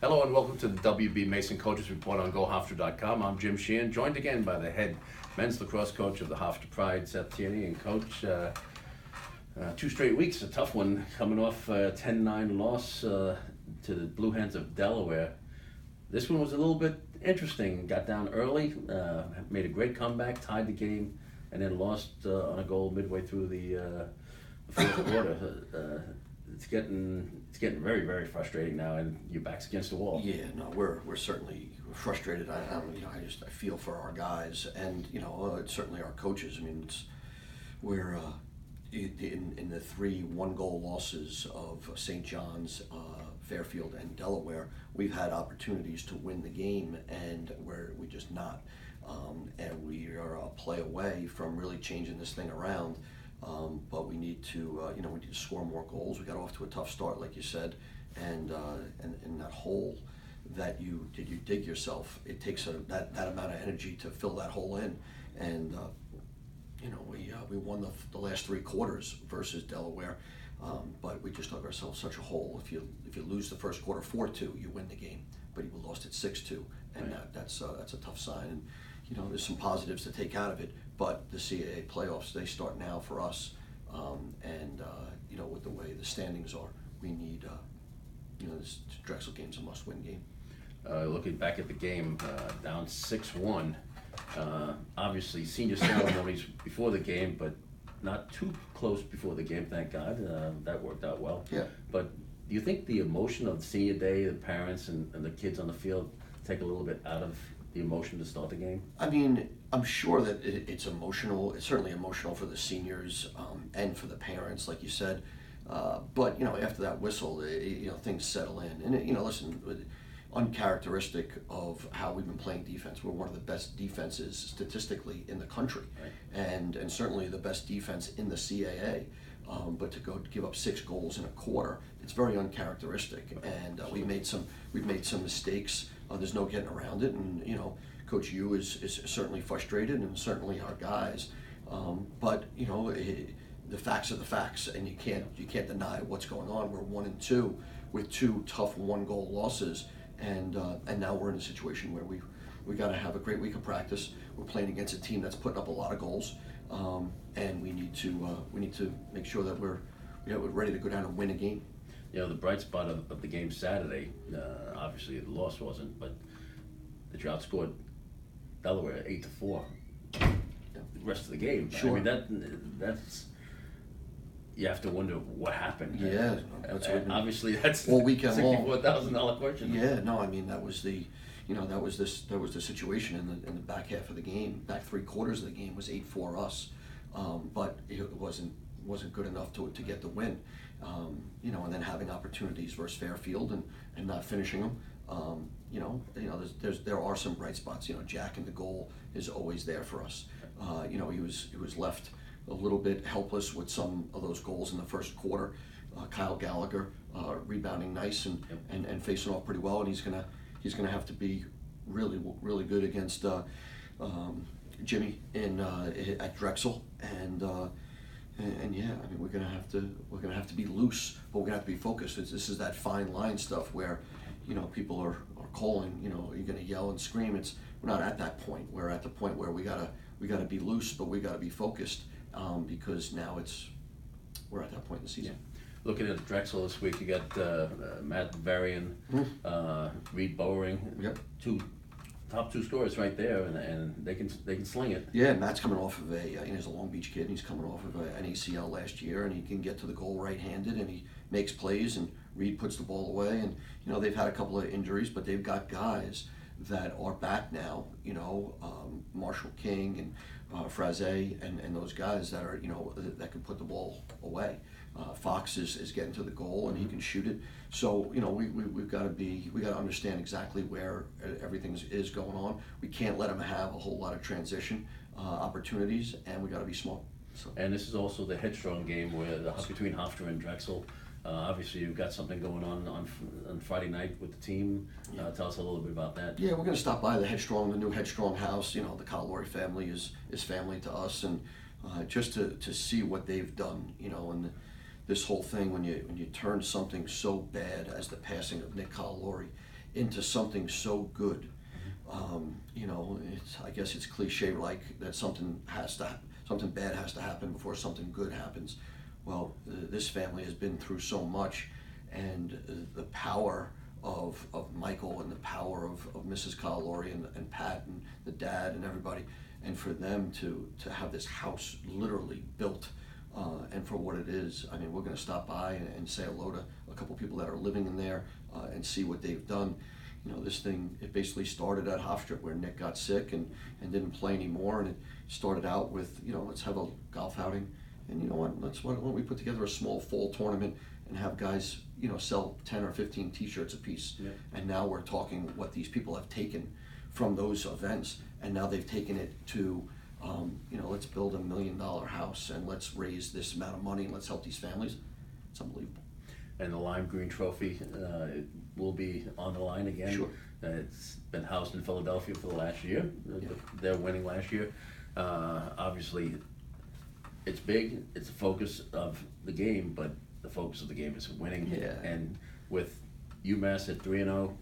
Hello and welcome to the W.B.Mason Coaches Report on GoHofstra.com. I'm Jim Sheehan, joined again by the head men's lacrosse coach of the Hofstra Pride, Seth Tierney, and coach, 2 straight weeks, a tough one, coming off a 10-9 loss to the Blue Hens of Delaware. This one was a little bit interesting. Got down early, made a great comeback, tied the game, and then lost on a goal midway through the fourth quarter. It's getting very, very frustrating now, and your back's against the wall. Yeah, no, we're certainly frustrated. I feel for our guys, and it's certainly our coaches. I mean, we're in the 3 1-goal losses of St. John's, Fairfield, and Delaware. We've had opportunities to win the game, and we just not. And we are a play away from really changing this thing around. But we need to, we need to score more goals. We got off to a tough start, like you said, and that hole that you dig yourself, it takes that amount of energy to fill that hole in, and we won the last 3 quarters versus Delaware, but we just dug ourselves such a hole. If you lose the first quarter 4-2, you win the game, but you lost it 6-2, and right. That's a tough sign. And there's some positives to take out of it, but the CAA playoffs, they start now for us, and with the way the standings are, we need, this Drexel game's a must-win game. Looking back at the game, down 6-1, obviously senior ceremonies before the game, but not too close before the game, thank God. That worked out well. Yeah. But do you think the emotion of senior day, the parents and the kids on the field, take a little bit out of the emotion to start the game? I mean, I'm sure that it's emotional. It's certainly emotional for the seniors and for the parents, like you said. But after that whistle, things settle in. And listen, uncharacteristic of how we've been playing defense. We're one of the best defenses statistically in the country, right. and certainly the best defense in the CAA. But to go give up 6 goals in a quarter, it's very uncharacteristic. And we've made some mistakes. There's no getting around it, and Coach Yu is certainly frustrated, and certainly our guys. But the facts are the facts, and you can't deny what's going on. We're 1-2 with 2 tough 1-goal losses, and now we're in a situation where we got to have a great week of practice. We're playing against a team that's putting up a lot of goals, and we need to make sure that we're ready to go down and win a game. The bright spot of the game Saturday, obviously the loss wasn't, but that you outscored Delaware 8-4 the rest of the game. Sure. I mean, that's, you have to wonder what happened. Yeah. Obviously that's all weekend long. $64,000 question. Yeah, no, I mean, that was the situation in the back half of the game. Back 3 quarters of the game was 8-4 us, but it wasn't good enough to get the win. And then having opportunities versus Fairfield and not finishing them. There are some bright spots. Jack in the goal is always there for us. He was left a little bit helpless with some of those goals in the first quarter. Kyle Gallagher rebounding nice and facing off pretty well, and he's gonna have to be really, really good against Jimmy at Drexel, and yeah, I mean, we're gonna have to be loose, but we're gonna have to be focused. This is that fine line stuff where people are calling. You're gonna yell and scream. We're not at that point. We're at the point where we gotta be loose, but we gotta be focused, because now we're at that point in the season. Yeah. Looking at Drexel this week, you got Matt Varian, Reed Bowering, yep. Top 2 scorers right there, and they can sling it. Yeah, Matt's coming off of he's a Long Beach kid, and he's coming off of an ACL last year, and he can get to the goal right-handed, and he makes plays, and Reed puts the ball away, and they've had a couple of injuries, but they've got guys that are back now, Marshall King and Fraze and those guys that are, that can put the ball away. Fox is getting to the goal and he can shoot it. So we've got to understand exactly where everything is going on. We can't let them have a whole lot of transition opportunities, and we got to be smart. So. And this is also the headstrong game between Hofstra and Drexel. Obviously, you've got something going on Friday night with the team. Tell us a little bit about that. Yeah, we're going to stop by the new Headstrong house. The Calori family is family to us, and just to see what they've done. And this whole thing, when you turn something so bad as the passing of Nick Calori into something so good. You know, I guess it's cliche like that something bad has to happen before something good happens. Well, this family has been through so much, and the power of Michael and the power of Mrs. Calalori and Pat and the dad and everybody, and for them to have this house literally built, and for what it is. I mean, we're going to stop by and say hello to a couple people that are living in there, and see what they've done. You know, this thing, it basically started at Hofstra where Nick got sick and didn't play anymore, and it started out with, you know, let's have a golf outing, and you know what, why don't we put together a small fall tournament and have guys, you know, sell 10 or 15 t-shirts a piece. Yeah. And now we're talking what these people have taken from those events, and now they've taken it to, you know, let's build $1 million house and let's raise this amount of money and let's help these families. It's unbelievable. And the Lime Green Trophy it will be on the line again. Sure. It's been housed in Philadelphia for the last year. Yeah. They're winning last year. Obviously, it's big. It's the focus of the game, but the focus of the game is winning. Yeah. And with UMass at 3-0,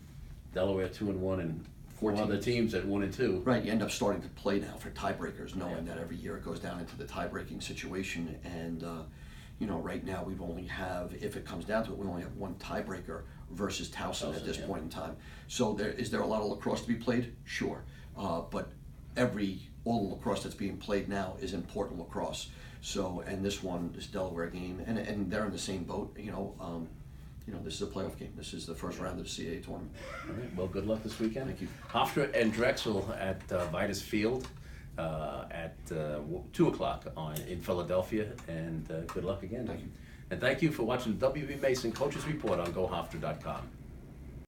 Delaware 2-1, and four other teams at 1-2. Right, you end up starting to play now for tiebreakers, knowing that every year it goes down into the tie-breaking situation. And you know, right now we only have, if it comes down to it, we only have one tiebreaker versus Towson at this point in time. So is there a lot of lacrosse to be played? Sure, but all the lacrosse that's being played now is important lacrosse. So, and this Delaware game, and they're in the same boat. You know, this is a playoff game. This is the first round of the CAA tournament. All right. Well, good luck this weekend. Thank you. Hofstra and Drexel at Vitus Field at 2 o'clock in Philadelphia, and good luck again. Thank you. And thank you for watching the W.B.Mason Coaches Report on GoHofstra.com.